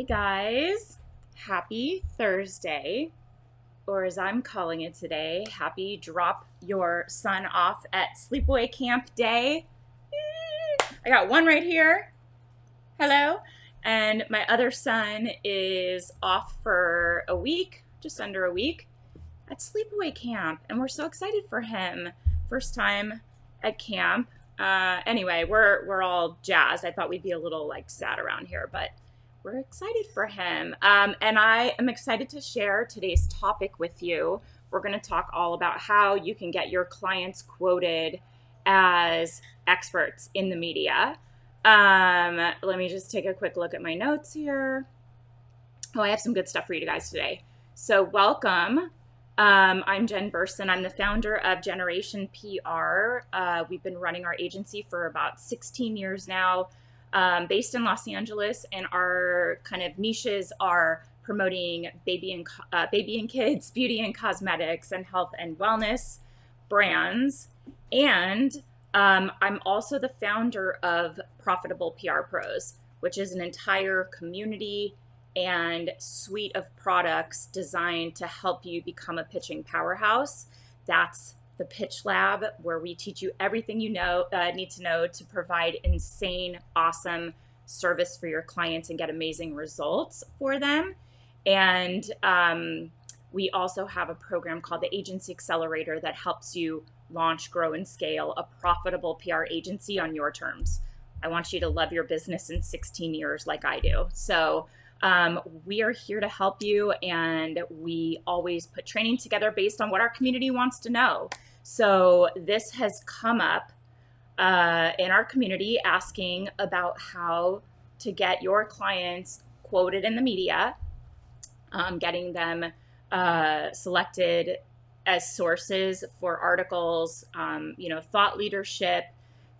Hi guys, happy Thursday, or as I'm calling it today, happy drop your son off at sleepaway camp day. I got one right here, hello, and my other son is off for a week, just under a week, at sleepaway camp, and we're so excited for him. First time at camp. Anyway, we're all jazzed. I thought we'd be a little sad around here, but we're excited for him. And I am excited to share today's topic with you. We're going to talk all about how you can get your clients quoted as experts in the media. Let me just take a quick look at my notes here. Oh, I have some good stuff for you guys today. So welcome. I'm Jen Burson. I'm the founder of Generation PR. We've been running our agency for about 16 years now, based in Los Angeles, and our kind of niches are promoting baby and kids, beauty and cosmetics, and health and wellness brands. And I'm also the founder of Profitable PR Pros, which is an entire community and suite of products designed to help you become a pitching powerhouse. That's the Pitch Lab, where we teach you everything you need to know to provide insane, awesome service for your clients and get amazing results for them. And we also have a program called the Agency Accelerator that helps you launch, grow, and scale a profitable PR agency on your terms. I want you to love your business in 16 years like I do. So we are here to help you, and we always put training together based on what our community wants to know. So this has come up in our community, asking about how to get your clients quoted in the media, getting them selected as sources for articles, thought leadership,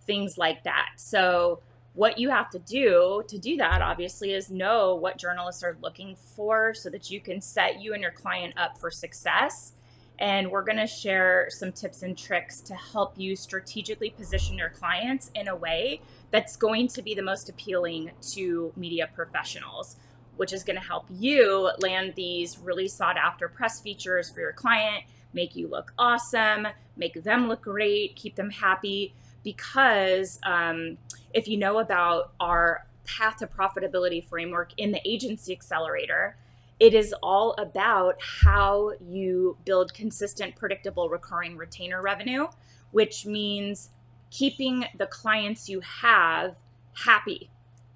things like that. So what you have to do that, obviously, is know what journalists are looking for so that you can set you and your client up for success. And we're going to share some tips and tricks to help you strategically position your clients in a way that's going to be the most appealing to media professionals, which is going to help you land these really sought after press features for your client, make you look awesome, make them look great, keep them happy. Because if you know about our path to profitability framework in the Agency Accelerator, it is all about how you build consistent, predictable, recurring retainer revenue, which means keeping the clients you have happy,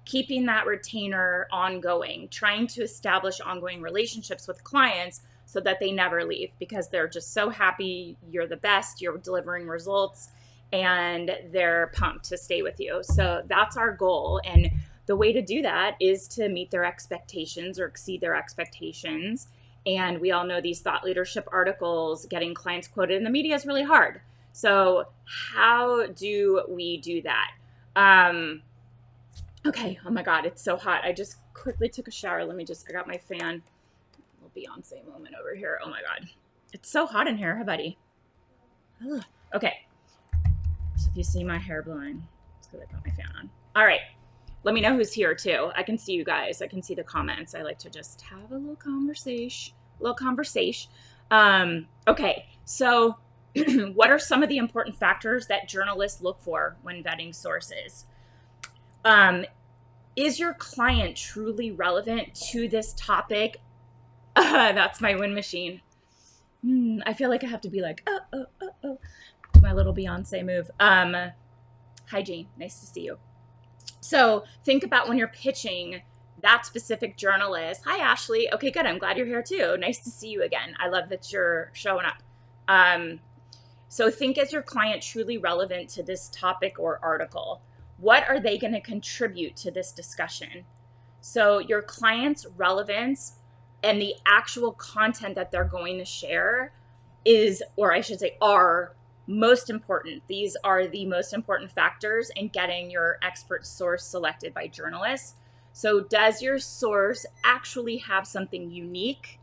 keeping that retainer ongoing, trying to establish ongoing relationships with clients so that they never leave because they're just so happy, you're the best, you're delivering results, and they're pumped to stay with you. So that's our goal. And the way to do that is to meet their expectations or exceed their expectations. And we all know these thought leadership articles, getting clients quoted in the media is really hard. So how do we do that? Okay, oh my God, it's so hot. I just quickly took a shower. I got my fan. Little Beyonce moment over here. Oh my God. It's so hot in here, huh, buddy? Ugh. Okay. So if you see my hair blowing, it's because I put my fan on. All right. Let me know who's here too. I can see you guys. I can see the comments. I like to just have a little conversation. Okay. So what are some of the important factors that journalists look for when vetting sources? Is your client truly relevant to this topic? That's my wind machine. I feel like I have to be like, oh. My little Beyonce move. Hi, Jean. Nice to see you. So think about when you're pitching that specific journalist. Hi, Ashley. Okay, good. I'm glad you're here too. Nice to see you again. I love that you're showing up. So think, is your client truly relevant to this topic or article? What are they going to contribute to this discussion? So your client's relevance and the actual content that they're going to share are most important. These are the most important factors in getting your expert source selected by journalists. So does your source actually have something unique,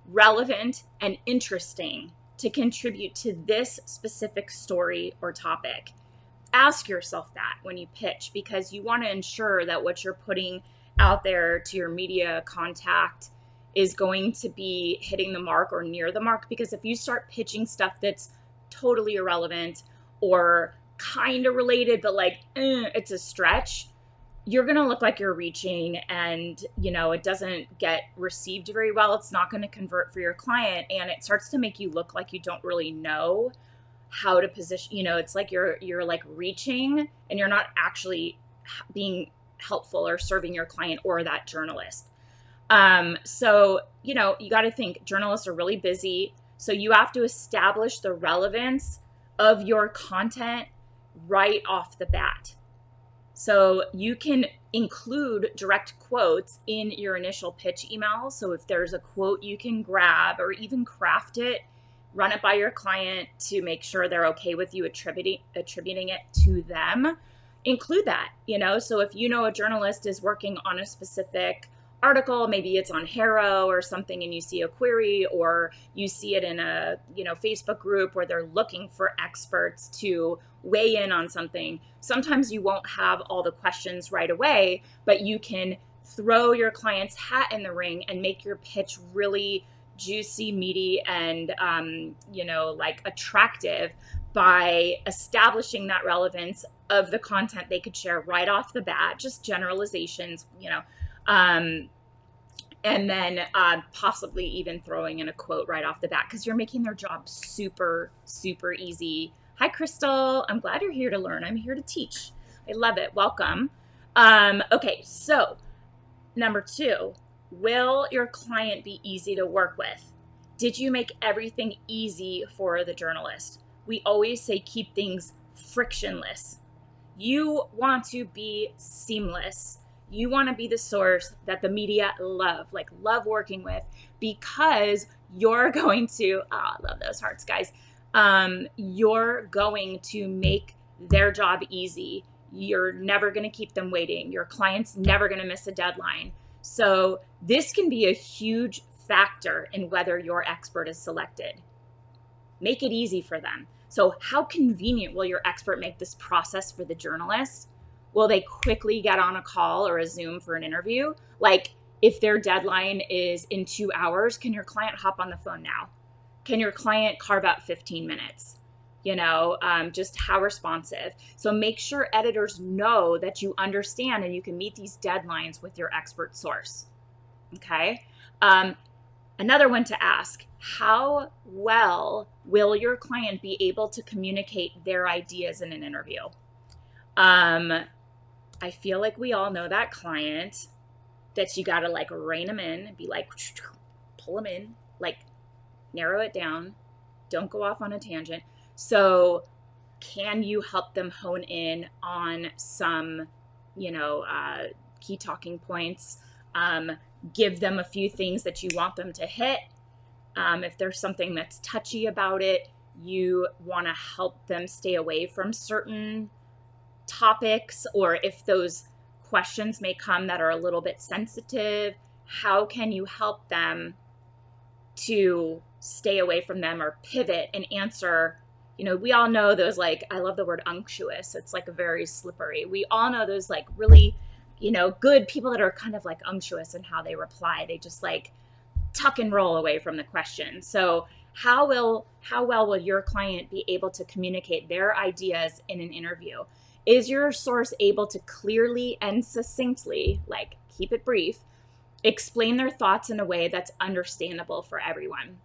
relevant, and interesting to contribute to this specific story or topic? Ask yourself that when you pitch, because you want to ensure that what you're putting out there to your media contact is going to be hitting the mark or near the mark. Because if you start pitching stuff that's totally irrelevant or kind of related, but like, it's a stretch, you're going to look like you're reaching, and, you know, it doesn't get received very well. It's not going to convert for your client, and it starts to make you look like you don't really know how to position. You know, it's like you're like reaching and you're not actually being helpful or serving your client or that journalist. So, you know, you got to think journalists are really busy. So you have to establish the relevance of your content right off the bat. So you can include direct quotes in your initial pitch email. So if there's a quote you can grab or even craft it, run it by your client to make sure they're okay with you attributing it to them, include that, you know. So if you know a journalist is working on a specific article, maybe it's on Harrow or something, and you see a query, or you see it in a, you know, Facebook group where they're looking for experts to weigh in on something. Sometimes you won't have all the questions right away, but you can throw your client's hat in the ring and make your pitch really juicy, meaty, and, you know, like attractive by establishing that relevance of the content they could share right off the bat, just generalizations, you know, and then possibly even throwing in a quote right off the bat, because you're making their job super, super easy. Hi, Crystal. I'm glad you're here to learn. I'm here to teach. I love it. Welcome. Okay, so number 2, will your client be easy to work with? Did you make everything easy for the journalist? We always say keep things frictionless. You want to be seamless. You want to be the source that the media love working with, because you're going to, I love those hearts, guys. You're going to make their job easy. You're never going to keep them waiting. Your client's never going to miss a deadline. So this can be a huge factor in whether your expert is selected. Make it easy for them. So how convenient will your expert make this process for the journalist? Will they quickly get on a call or a Zoom for an interview? Like, if their deadline is in 2 hours, can your client hop on the phone now? Can your client carve out 15 minutes? You know, just how responsive. So make sure editors know that you understand and you can meet these deadlines with your expert source. Okay. Another one to ask: how well will your client be able to communicate their ideas in an interview? I feel like we all know that client that you got to like rein them in and be like, pull them in, like narrow it down. Don't go off on a tangent. So can you help them hone in on some, you know, key talking points? Give them a few things that you want them to hit. If there's something that's touchy about it, you want to help them stay away from certain topics, or if those questions may come that are a little bit sensitive, how can you help them to stay away from them or pivot and answer? You know, we all know those, like, I love the word unctuous. It's like very slippery. We all know those like really, you know, good people that are kind of like unctuous in how they reply. They just like tuck and roll away from the question. So how well will your client be able to communicate their ideas in an interview? Is your source able to clearly and succinctly, like keep it brief, explain their thoughts in a way that's understandable for everyone?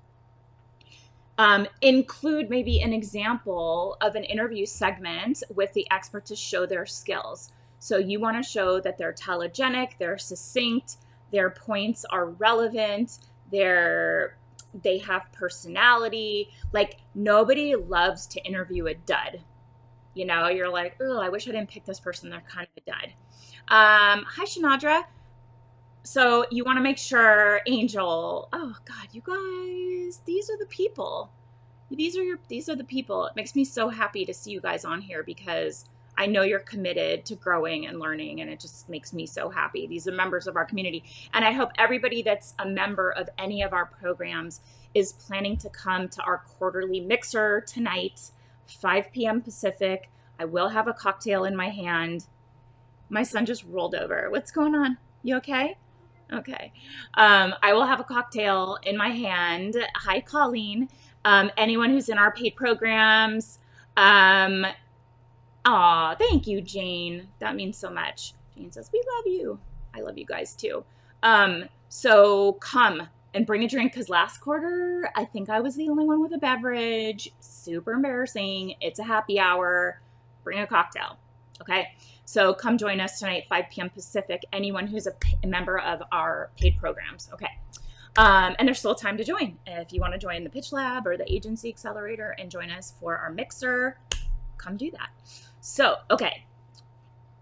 Include maybe an example of an interview segment with the expert to show their skills. So you want to show that they're telegenic, they're succinct, their points are relevant, they have personality. Like, nobody loves to interview a dud. You know, you're like, oh, I wish I didn't pick this person. They're kind of a dud. Hi, Shanadra. So you want to make sure, Angel, oh God, you guys, these are the people. These are the people. It makes me so happy to see you guys on here, because I know you're committed to growing and learning, and it just makes me so happy. These are members of our community. And I hope everybody that's a member of any of our programs is planning to come to our quarterly mixer tonight, 5 p.m. Pacific. I will have a cocktail in my hand. My son just rolled over. What's going on? You okay? Okay. I will have a cocktail in my hand. Hi, Colleen. Anyone who's in our paid programs. Um, Aw, thank you, Jane. That means so much. Jane says, we love you. I love you guys too. So come and bring a drink because last quarter, I think I was the only one with a beverage. Super embarrassing. It's a happy hour. Bring a cocktail. Okay. So come join us tonight, 5 p.m. Pacific. Anyone who's a member of our paid programs. Okay. And there's still time to join. If you want to join the Pitch Lab or the Agency Accelerator and join us for our mixer, come do that. So, okay.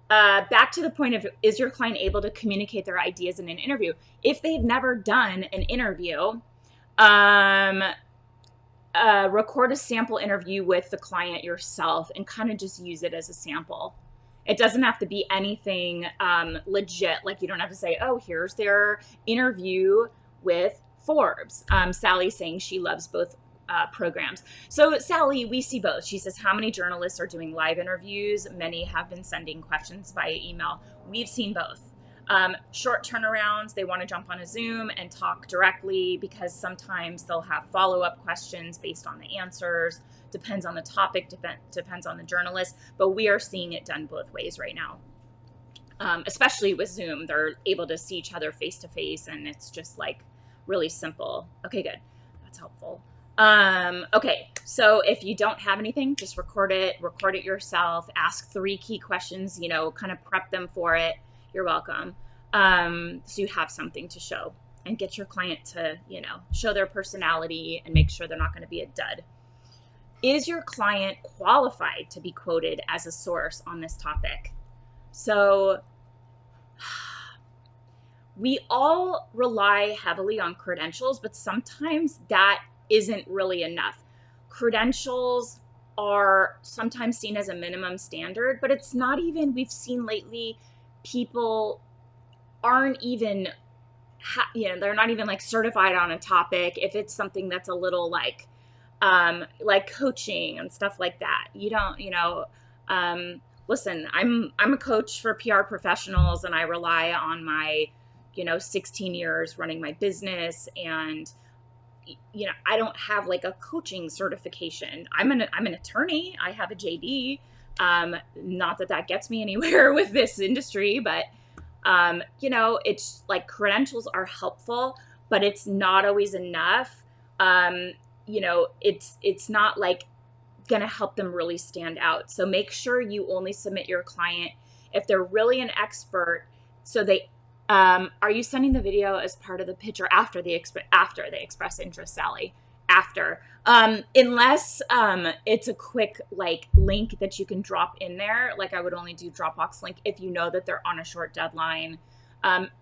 Back to the point of, is your client able to communicate their ideas in an interview? If they've never done an interview, record a sample interview with the client yourself and kind of just use it as a sample. It doesn't have to be anything legit. Like you don't have to say, oh, here's their interview with Forbes. Sally's saying she loves both programs. So Sally, we see both. She says, how many journalists are doing live interviews? Many have been sending questions via email. We've seen both. Short turnarounds, they want to jump on a Zoom and talk directly because sometimes they'll have follow-up questions based on the answers. Depends on the topic, depends on the journalist, but we are seeing it done both ways right now. Especially with Zoom, they're able to see each other face to face and it's just like really simple. Okay, good. That's helpful. Okay, so if you don't have anything, just record it yourself, ask 3 key questions, kind of prep them for it. You're welcome. So you have something to show and get your client to, show their personality and make sure they're not going to be a dud. Is your client qualified to be quoted as a source on this topic? So we all rely heavily on credentials, but sometimes that isn't really enough. Credentials are sometimes seen as a minimum standard, but it's not even. We've seen lately people aren't even, they're not even like certified on a topic. If it's something that's a little like coaching and stuff like that, listen, I'm a coach for PR professionals and I rely on my, 16 years running my business and, I don't have like a coaching certification. I'm an attorney. I have a JD. Not that gets me anywhere with this industry, but, it's like credentials are helpful, but it's not always enough. It's not like going to help them really stand out. So make sure you only submit your client if they're really an expert. So they, are you sending the video as part of the pitch or after they express interest, Sally? After, unless it's a quick like link that you can drop in there. Like I would only do Dropbox link if you know that they're on a short deadline.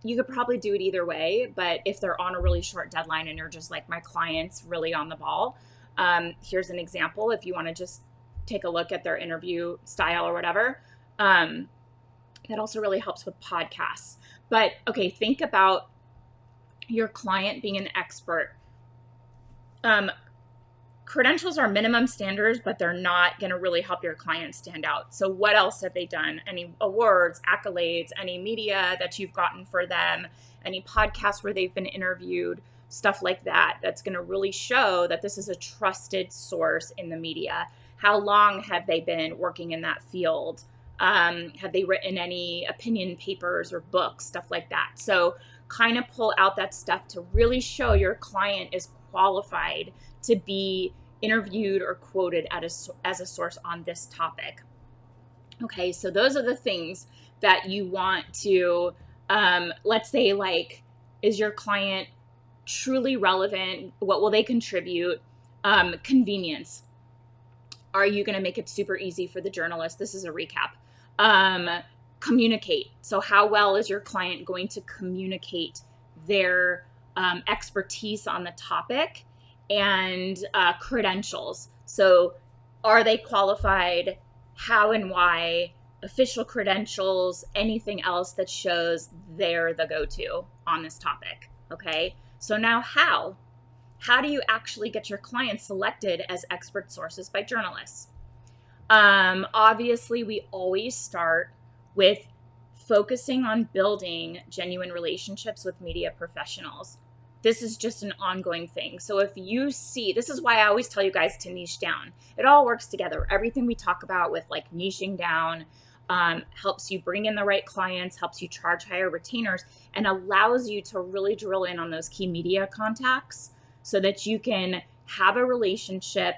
You could probably do it either way, but if they're on a really short deadline and you're just like, my client's really on the ball, here's an example. If you want to just take a look at their interview style or whatever, that also really helps with podcasts. But okay, think about your client being an expert. Credentials are minimum standards, but they're not going to really help your client stand out. So what else have they done? Any awards, accolades, any media that you've gotten for them, any podcasts where they've been interviewed, stuff like that. That's going to really show that this is a trusted source in the media. How long have they been working in that field? Have they written any opinion papers or books, stuff like that? So kind of pull out that stuff to really show your client is qualified to be interviewed or quoted as a source on this topic. Okay, so those are the things that you want to, let's say like, is your client truly relevant? What will they contribute? Convenience. Are you going to make it super easy for the journalist? This is a recap. Communicate. So how well is your client going to communicate their expertise on the topic and credentials? So are they qualified? How and why? Official credentials, anything else that shows they're the go-to on this topic. Okay. So now how do you actually get your clients selected as expert sources by journalists? Obviously we always start with focusing on building genuine relationships with media professionals. This is just an ongoing thing. So if you see, this is why I always tell you guys to niche down. It all works together. Everything we talk about with like niching down helps you bring in the right clients, helps you charge higher retainers, and allows you to really drill in on those key media contacts so that you can have a relationship,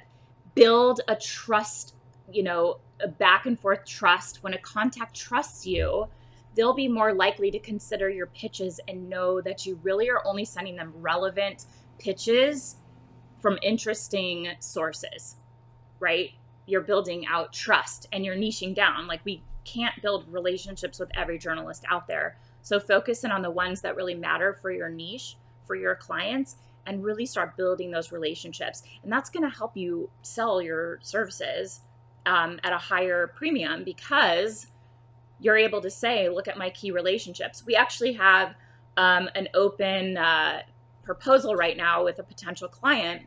build a trust, a back and forth trust. When a contact trusts you, they'll be more likely to consider your pitches and know that you really are only sending them relevant pitches from interesting sources, right? You're building out trust and you're niching down. Like, we can't build relationships with every journalist out there. So focus in on the ones that really matter for your niche, for your clients, and really start building those relationships. And that's going to help you sell your services at a higher premium, because you're able to say, look at my key relationships. We actually have an open proposal right now with a potential client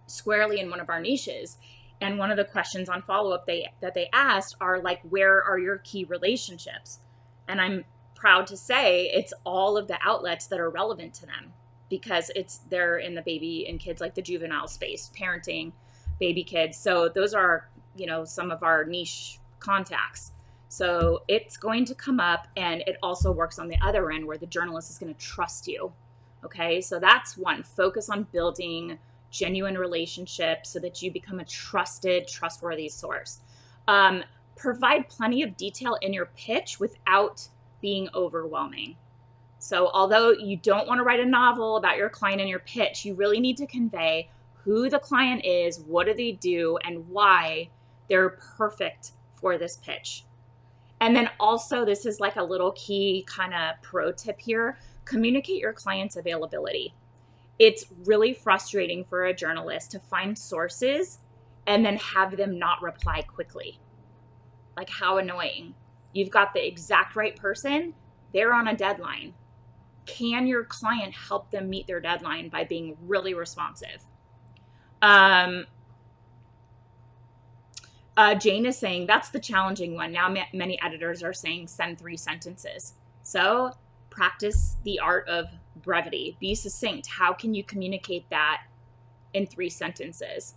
squarely in one of our niches. And one of the questions on follow-up that they asked are like, where are your key relationships? And I'm proud to say it's all of the outlets that are relevant to them, because they're in the baby and kids, like the juvenile space, parenting, baby kids. So those are, some of our niche contacts. So it's going to come up, and it also works on the other end where the journalist is going to trust you. Okay, so that's one. Focus on building genuine relationships so that you become a trustworthy source. Provide plenty of detail in your pitch without being overwhelming. So although you don't want to write a novel about your client in your pitch, you really need to convey who the client is, what do they do, and why they're perfect for this pitch. And then also, this is like a little key kind of pro tip here, communicate your client's availability. It's really frustrating for a journalist to find sources and then have them not reply quickly. Like, how annoying. You've got the exact right person, they're on a deadline. Can your client help them meet their deadline by being really responsive? Jane is saying that's the challenging one. Now many editors are saying send 3 sentences. So practice the art of brevity. Be succinct. How can you communicate that in 3 sentences?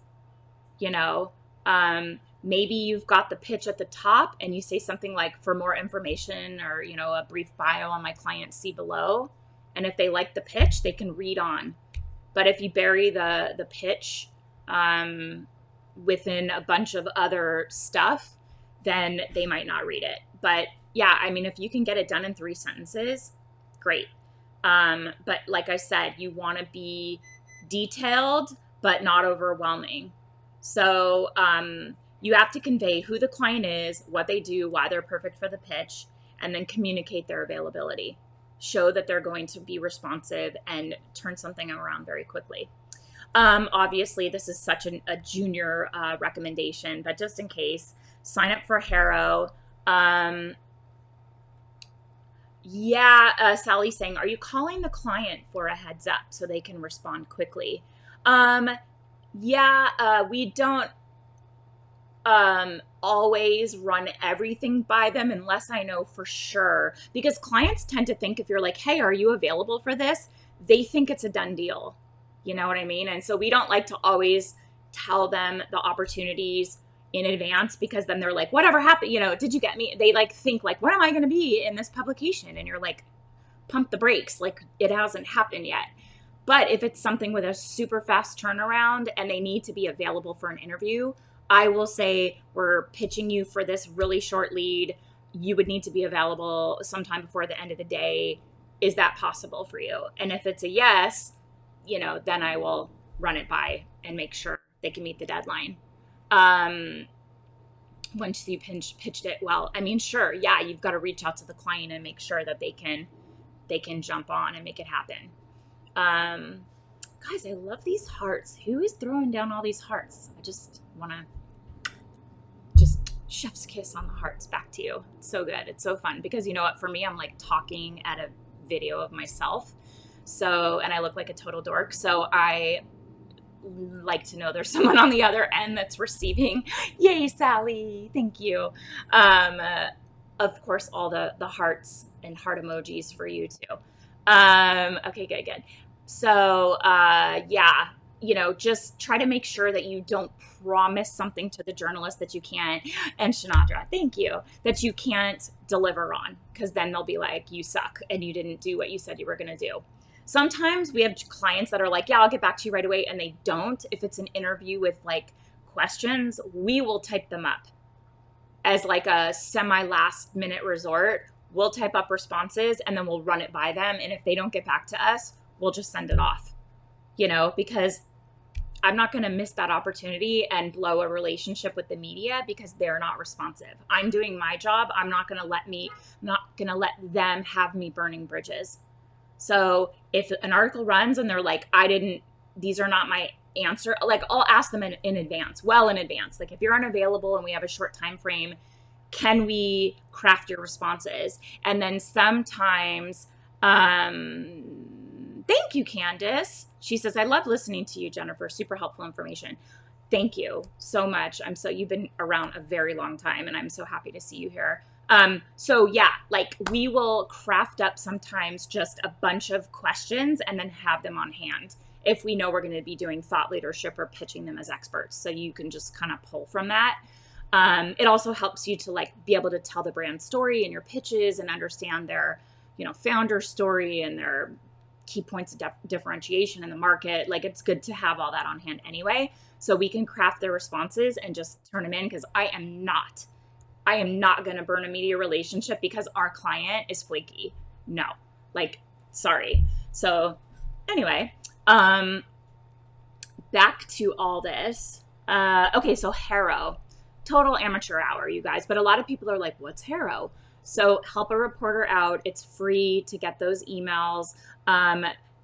Maybe you've got the pitch at the top and you say something like, for more information, or, a brief bio on my client, see below. And if they like the pitch, they can read on. But if you bury the pitch within a bunch of other stuff, then they might not read it. But yeah, if you can get it done in 3 sentences, great. But like I said, you want to be detailed, but not overwhelming. So you have to convey who the client is, what they do, why they're perfect for the pitch, and then communicate their availability. Show that they're going to be responsive and turn something around very quickly. Obviously, this is such a junior recommendation, but just in case, sign up for Harrow. Sally's saying, are you calling the client for a heads up so they can respond quickly? We don't always run everything by them unless I know for sure, because clients tend to think if you're like, hey, are you available for this? They think it's a done deal. You know what I mean? And so we don't like to always tell them the opportunities in advance, because then they're like, whatever happened, did you get me? They think like, when am I going to be in this publication? And you're like, pump the brakes. Like, it hasn't happened yet. But if it's something with a super fast turnaround and they need to be available for an interview, I will say, we're pitching you for this really short lead. You would need to be available sometime before the end of the day. Is that possible for you? And if it's a yes, then I will run it by and make sure they can meet the deadline. Once you pitched it well, sure. Yeah. You've got to reach out to the client and make sure that they can jump on and make it happen. Guys, I love these hearts. Who is throwing down all these hearts? I just want to chef's kiss on the hearts back to you. It's so good. It's so fun, because you know what, for me, I'm like talking at a video of myself. So, and I look like a total dork. So I like to know there's someone on the other end that's receiving. Yay, Sally. Thank you. of course, all the hearts and heart emojis for you too. Okay, good. So, yeah, just try to make sure that you don't promise something to the journalist that you can't, and Shanadra, thank you, that you can't deliver on, because then they'll be like, you suck and you didn't do what you said you were going to do. Sometimes we have clients that are like, yeah, I'll get back to you right away, and they don't. If it's an interview with like questions, we will type them up as like a semi last minute resort. We'll type up responses and then we'll run it by them. And if they don't get back to us, we'll just send it off, because I'm not going to miss that opportunity and blow a relationship with the media because they're not responsive. I'm doing my job. I'm not going to let them have me burning bridges. So if an article runs and they're like, these are not my answer, like I'll ask them in advance, well in advance. Like if you're unavailable and we have a short time frame, can we craft your responses? And then sometimes, thank you, Candace. She says, I love listening to you, Jennifer. Super helpful information. Thank you so much. You've been around a very long time and I'm so happy to see you here. So yeah, like we will craft up sometimes just a bunch of questions and then have them on hand if we know we're going to be doing thought leadership or pitching them as experts. So you can just kind of pull from that. It also helps you to like be able to tell the brand story in your pitches and understand their, founder story and their key points of differentiation in the market. Like it's good to have all that on hand anyway, so we can craft their responses and just turn them in, because I am not going to burn a media relationship because our client is flaky. No, like, sorry. So anyway, back to all this. Okay, so Harrow, total amateur hour, you guys. But a lot of people are like, what's Harrow? So help a reporter out. It's free to get those emails.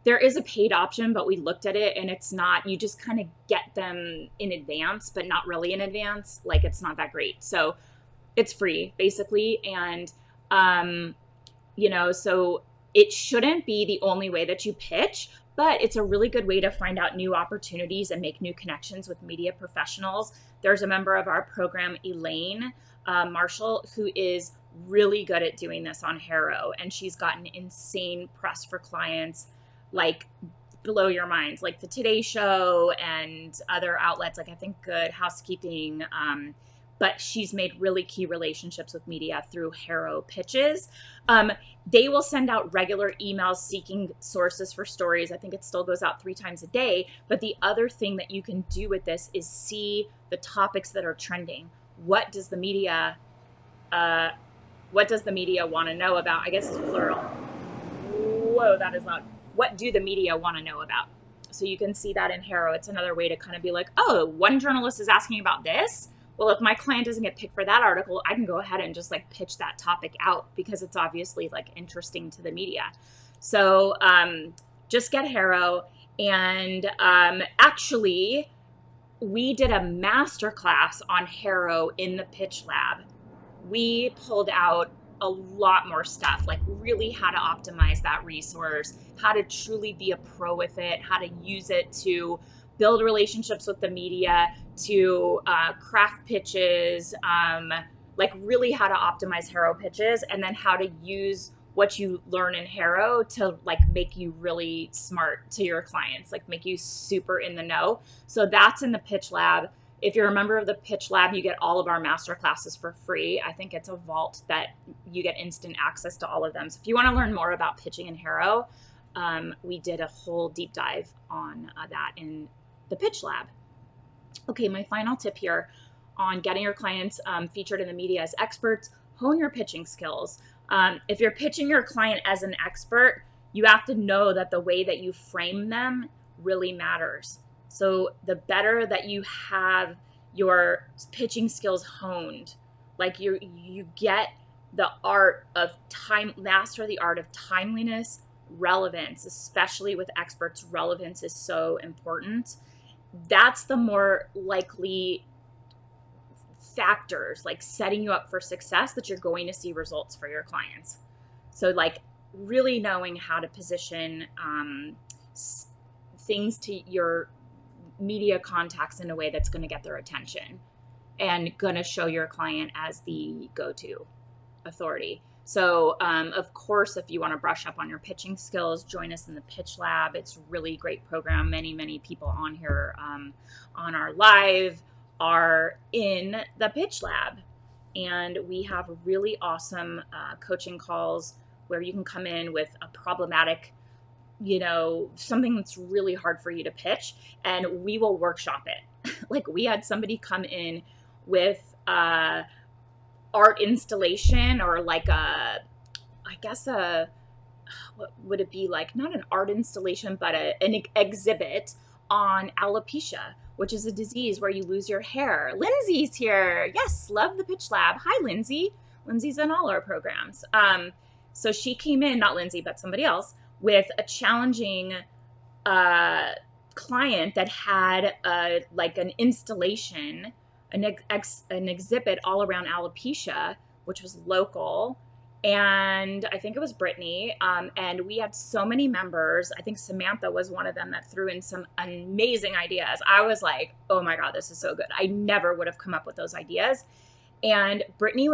There is a paid option, but we looked at it and it's not, you just kind of get them in advance, but not really in advance. Like it's not that great. So it's free basically. And, so it shouldn't be the only way that you pitch, but it's a really good way to find out new opportunities and make new connections with media professionals. There's a member of our program, Elaine Marshall, who is really good at doing this on Harrow, and she's gotten insane press for clients, like blow your minds, like the Today Show and other outlets, like I think Good Housekeeping. But she's made really key relationships with media through Harrow pitches. They will send out regular emails seeking sources for stories. I think it still goes out 3 times a day. But the other thing that you can do with this is see the topics that are trending. What does the media want to know about? I guess it's plural. Whoa, that is loud. What do the media want to know about? So you can see that in Harrow. It's another way to kind of be like, oh, one journalist is asking about this. Well, if my client doesn't get picked for that article, I can go ahead and just like pitch that topic out because it's obviously like interesting to the media. So just get Harrow. And actually, we did a masterclass on Harrow in the Pitch Lab. We pulled out a lot more stuff, like really how to optimize that resource, how to truly be a pro with it, how to use it to build relationships with the media, to craft pitches, like really how to optimize Harrow pitches, and then how to use what you learn in Harrow to like make you really smart to your clients, like make you super in the know. So that's in the Pitch Lab. If you're a member of the Pitch Lab, you get all of our master classes for free. I think it's a vault that you get instant access to all of them. So if you want to learn more about pitching in Harrow, we did a whole deep dive on that in the Pitch Lab. Okay, my final tip here on getting your clients featured in the media as experts: hone your pitching skills. If you're pitching your client as an expert, you have to know that the way that you frame them really matters. So the better that you have your pitching skills honed, like you get the art of master the art of timeliness, relevance, especially with experts. Relevance is so important. That's the more likely factors, like setting you up for success, that you're going to see results for your clients. So like really knowing how to position things to your media contacts in a way that's going to get their attention and going to show your client as the go-to. authority. So, of course, if you want to brush up on your pitching skills, join us in the Pitch Lab. It's a really great program. Many people on here on our live are in the Pitch Lab. And we have really awesome coaching calls where you can come in with a problematic, something that's really hard for you to pitch, and we will workshop it. Like, we had somebody come in with art installation, or like what would it be, like, not an art installation, but an exhibit on alopecia, which is a disease where you lose your hair. Lindsay's here. Yes, love the Pitch Lab. Hi, Lindsay. Lindsay's in all our programs. So she came in, not Lindsay, but somebody else, with a challenging client that had an installation, an exhibit all around alopecia, which was local. And I think it was Brittany. And we had so many members. I think Samantha was one of them that threw in some amazing ideas. I was like, oh my God, this is so good. I never would have come up with those ideas. And Brittany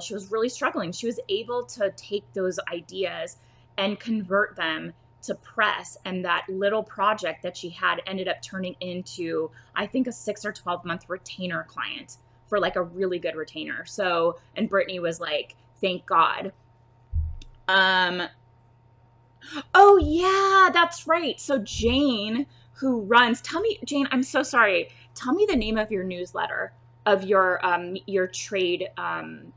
she was really struggling. She was able to take those ideas and convert them to press. And that little project that she had ended up turning into, I think, a 6 or 12 month retainer client for like a really good retainer. So, and Brittany was like, thank God. Oh yeah, that's right. So Jane, who runs, Jane, I'm so sorry. Tell me the name of your newsletter, of your trade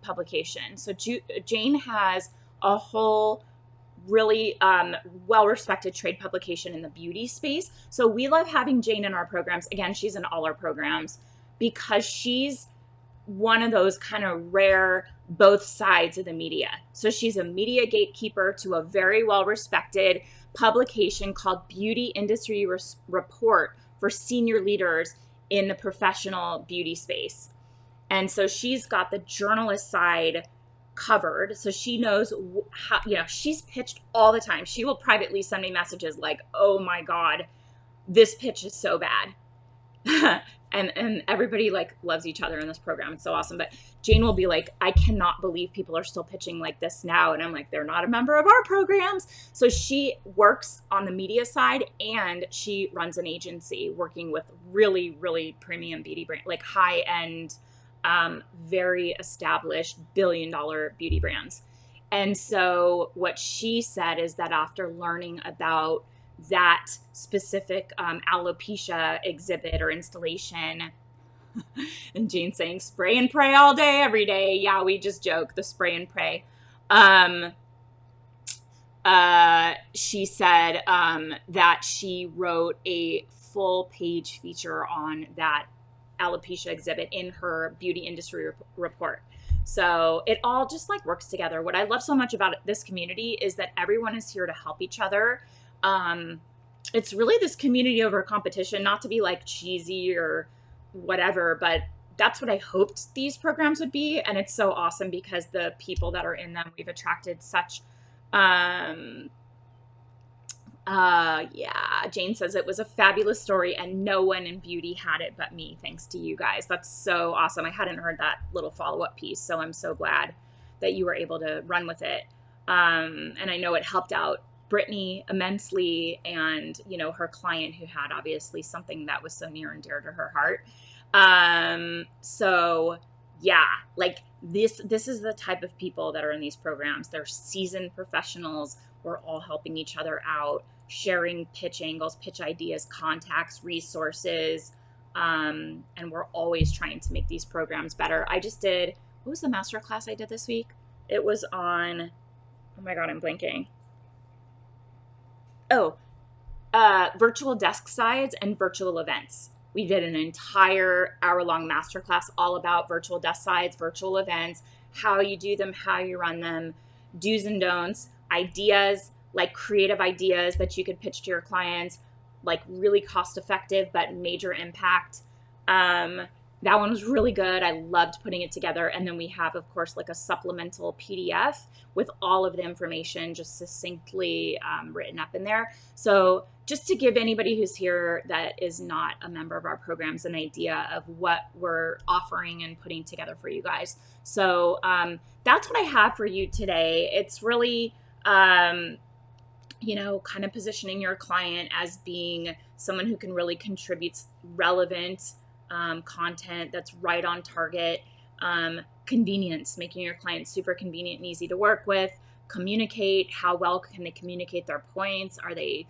publication. So Jane has a whole really well-respected trade publication in the beauty space. So we love having Jane in our programs. Again, she's in all our programs because she's one of those kind of rare both sides of the media. So she's a media gatekeeper to a very well-respected publication called Beauty Industry Report for senior leaders in the professional beauty space. And so she's got the journalist side covered. So she knows how, she's pitched all the time. She will privately send me messages like, oh my God, this pitch is so bad. and everybody like loves each other in this program. It's so awesome. But Jane will be like, I cannot believe people are still pitching like this now. And I'm like, they're not a member of our programs. So she works on the media side, and she runs an agency working with really, really premium beauty brand, like high end, very established billion-dollar beauty brands. And so what she said is that after learning about that specific alopecia exhibit or installation, and Jane saying spray and pray all day, every day. Yeah, we just joke, the spray and pray. She said that she wrote a full page feature on that alopecia exhibit in her beauty industry report. So it all just like works together. What I love so much about this community is that everyone is here to help each other. It's really this community over competition, not to be like cheesy or whatever, but that's what I hoped these programs would be. And it's so awesome because the people that are in them, we've attracted such, Jane says it was a fabulous story and no one in beauty had it but me. Thanks to you guys. That's so awesome. I hadn't heard that little follow-up piece. So I'm so glad that you were able to run with it. And I know it helped out Brittany immensely, and her client who had obviously something that was so near and dear to her heart. So yeah, like this is the type of people that are in these programs. They're seasoned professionals. We're all helping each other out, sharing pitch angles, pitch ideas, contacts, resources, and we're always trying to make these programs better. I just did, what was the master class I did this week? It was on, oh my God, I'm blanking. Virtual desk sides and virtual events. We did an entire hour-long masterclass all about virtual desk sides, virtual events, how you do them, how you run them, do's and don'ts, ideas, like creative ideas that you could pitch to your clients, like really cost-effective but major impact. That one was really good. I loved putting it together. And then we have, of course, like a supplemental PDF with all of the information just succinctly written up in there. So just to give anybody who's here that is not a member of our programs an idea of what we're offering and putting together for you guys. So that's what I have for you today. It's really, you know, kind of positioning your client as being someone who can really contribute relevant content that's right on target, convenience, making your client super convenient and easy to work with, communicate, how well can they communicate their points? Are they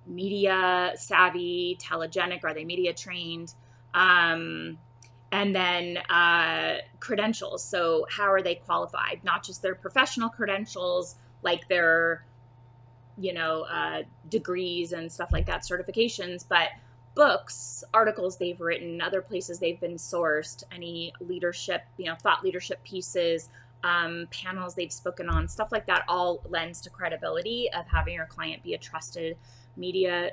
media savvy, telegenic? Are they media trained? And then credentials. So how are they qualified? Not just their professional credentials, like their, you know, degrees and stuff like that, certifications, but books, articles they've written, other places they've been sourced, any leadership, you know, thought leadership pieces, panels they've spoken on, stuff like that all lends to credibility of having your client be a trusted media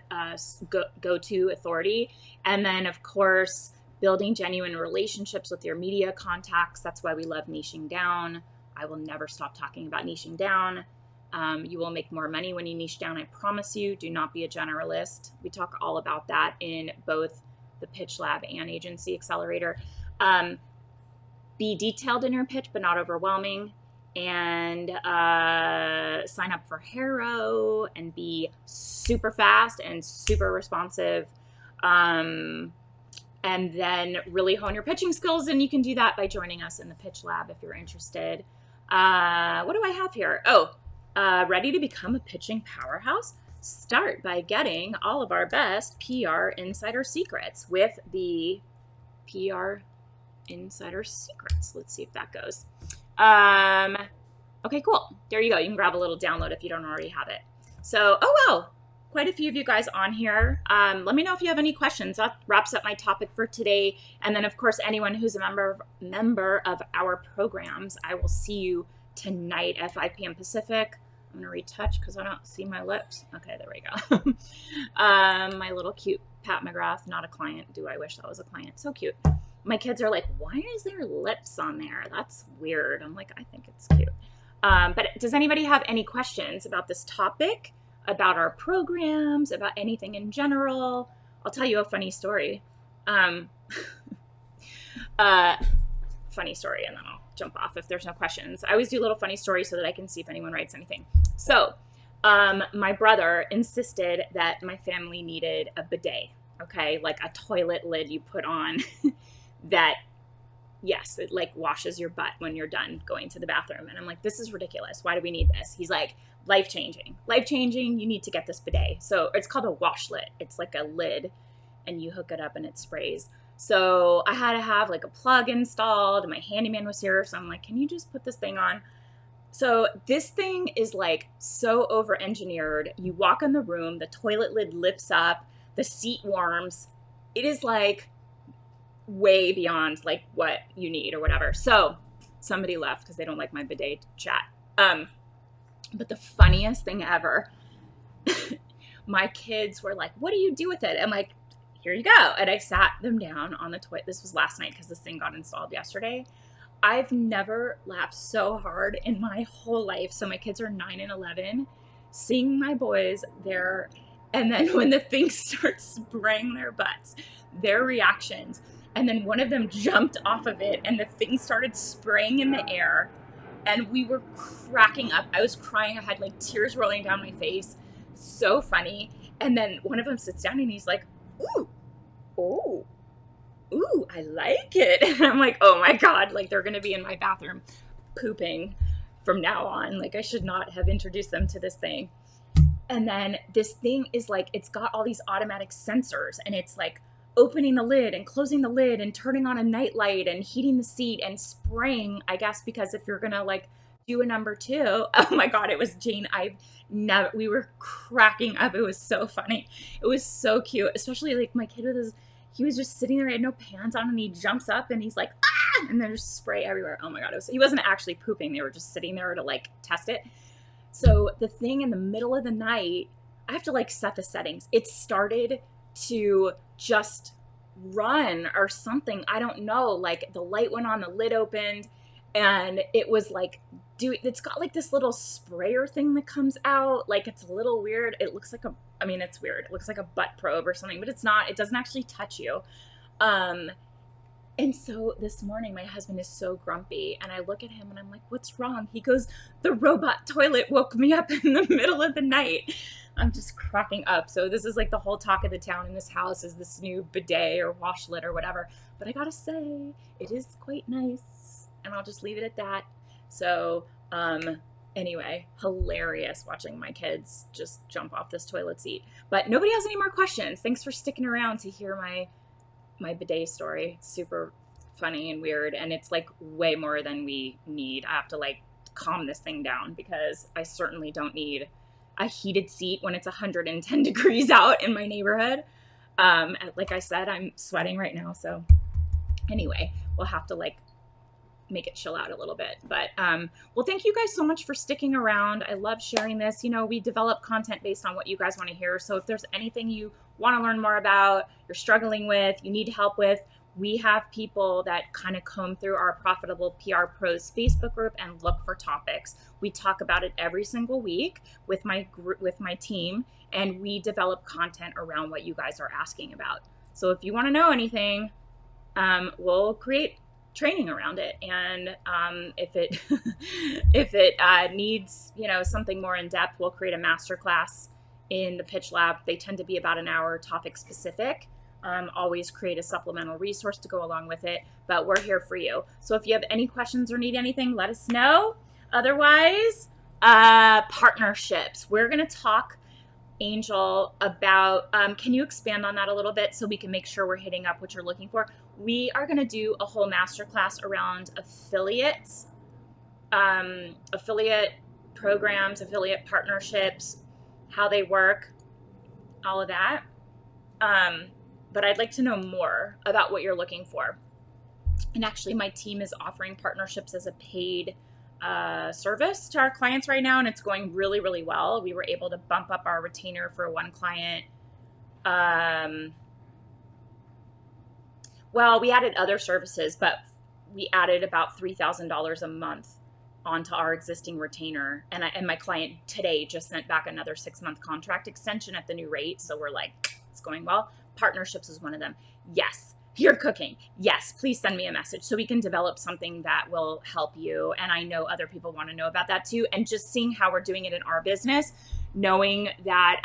go-to authority. And then, of course, building genuine relationships with your media contacts. That's why we love niching down. I will never stop talking about niching down. You will make more money when you niche down, I promise you. Do not be a generalist. We talk all about that in both the Pitch Lab and Agency Accelerator. Be detailed in your pitch, but not overwhelming. And sign up for Haro and be super fast and super responsive. And then really hone your pitching skills. And you can do that by joining us in the Pitch Lab if you're interested. What do I have here? Oh, ready to become a pitching powerhouse? Start by getting all of our best PR insider secrets with the PR insider secrets. Let's see if that goes. Okay, cool. There you go. You can grab a little download if you don't already have it. So, oh wow, quite a few of you guys on here. Let me know if you have any questions. That wraps up my topic for today. And then, of course, anyone who's a member of our programs, I will see you tonight at 5 p.m. Pacific. I'm going to retouch because I don't see my lips. Okay, there we go. My little cute Pat McGrath, not a client. Do I wish that was a client? So cute. My kids are like, why is there lips on there? That's weird. I'm like, I think it's cute. But does anybody have any questions about this topic, about our programs, about anything in general? I'll tell you a funny story. Funny story, and then I'll jump off if there's no questions. I always do little funny stories so that I can see if anyone writes anything. So my brother insisted that my family needed a bidet, okay? Like a toilet lid you put on that, yes, it like washes your butt when you're done going to the bathroom. And I'm like, this is ridiculous. Why do we need this? He's like, life-changing. Life-changing, you need to get this bidet. So it's called a washlet. It's like a lid and you hook it up and it sprays. So I had to have like a plug installed and my handyman was here. So I'm like, can you just put this thing on? So this thing is like so over-engineered. You walk in the room, the toilet lid lifts up, the seat warms. It is like way beyond like what you need or whatever. So somebody left because they don't like my bidet chat. But the funniest thing ever, my kids were like, what do you do with it? I'm like, here you go. And I sat them down on the toilet. This was last night because this thing got installed yesterday. I've never laughed so hard in my whole life. So my kids are 9 and 11, seeing my boys there. And then when the thing starts spraying their butts, their reactions. And then one of them jumped off of it and the thing started spraying in the air. And we were cracking up. I was crying. I had like tears rolling down my face. So funny. And then one of them sits down and he's like, ooh, oh, ooh, I like it. And I'm like, oh my God, like they're going to be in my bathroom pooping from now on. Like I should not have introduced them to this thing. And then this thing is like, it's got all these automatic sensors and it's like opening the lid and closing the lid and turning on a night light and heating the seat and spraying, I guess, because if you're going to like do a number 2, oh my God, it was Jane. We were cracking up. It was so funny. It was so cute, especially like my kid he was just sitting there, he had no pants on and he jumps up and he's like, ah, and there's spray everywhere. Oh my God. He wasn't actually pooping. They were just sitting there to like test it. So the thing in the middle of the night, I have to like set the settings. It started to just run or something. I don't know. Like the light went on, the lid opened, and it was like, it's got like this little sprayer thing that comes out. Like it's a little weird. It looks like it's weird. It looks like a butt probe or something, but it's not. It doesn't actually touch you. And so this morning, my husband is so grumpy, and I look at him and I'm like, what's wrong? He goes, the robot toilet woke me up in the middle of the night. I'm just cracking up. So this is like the whole talk of the town in this house is this new bidet or washlet or whatever. But I gotta say, it is quite nice, and I'll just leave it at that. So anyway, hilarious watching my kids just jump off this toilet seat. But nobody has any more questions. Thanks for sticking around to hear my bidet story. Super funny and weird, and it's like way more than we need. I have to like calm this thing down because I certainly don't need a heated seat when it's 110 degrees out in my neighborhood. Like I said, I'm sweating right now, so anyway, we'll have to like make it chill out a little bit. But well, thank you guys so much for sticking around. I love sharing this. You know, we develop content based on what you guys want to hear. So if there's anything you want to learn more about, you're struggling with, you need help with, we have people that kind of comb through our Profitable PR Pros Facebook group and look for topics. We talk about it every single week with my team, and we develop content around what you guys are asking about. So if you want to know anything, we'll create training around it. And if it needs, you know, something more in depth, we'll create a masterclass in the Pitch Lab. They tend to be about an hour, topic specific. Always create a supplemental resource to go along with it, but we're here for you. So if you have any questions or need anything, let us know. Otherwise, partnerships. We're going to talk, Angel, about, can you expand on that a little bit so we can make sure we're hitting up what you're looking for? We are going to do a whole masterclass around affiliates, affiliate programs, affiliate partnerships, how they work, all of that. But I'd like to know more about what you're looking for. And actually, my team is offering partnerships as a paid service to our clients right now, and it's going really, really well. We were able to bump up our retainer for one client. Well, we added other services, but we added about $3,000 a month onto our existing retainer. And my client today just sent back another 6-month contract extension at the new rate. So we're like, it's going well. Partnerships is one of them. Yes. You're cooking. Yes, please send me a message so we can develop something that will help you. And I know other people want to know about that too. And just seeing how we're doing it in our business, knowing that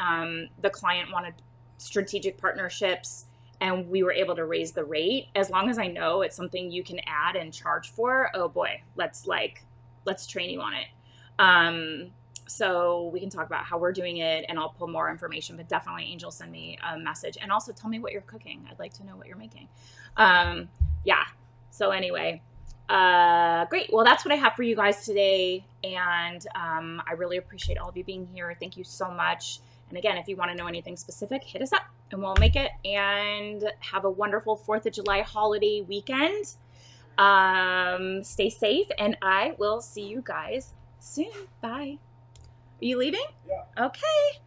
the client wanted strategic partnerships and we were able to raise the rate, as long as I know it's something you can add and charge for, oh boy, let's train you on it. So we can talk about how we're doing it, and I'll pull more information, but definitely, Angel, send me a message. And also tell me what you're cooking. I'd like to know what you're making. Yeah. So anyway, great. Well, that's what I have for you guys today. And I really appreciate all of you being here. Thank you so much. And again, if you want to know anything specific, hit us up and we'll make it. And have a wonderful 4th of July holiday weekend. Stay safe, and I will see you guys soon. Bye. Are you leaving? Yeah. Okay.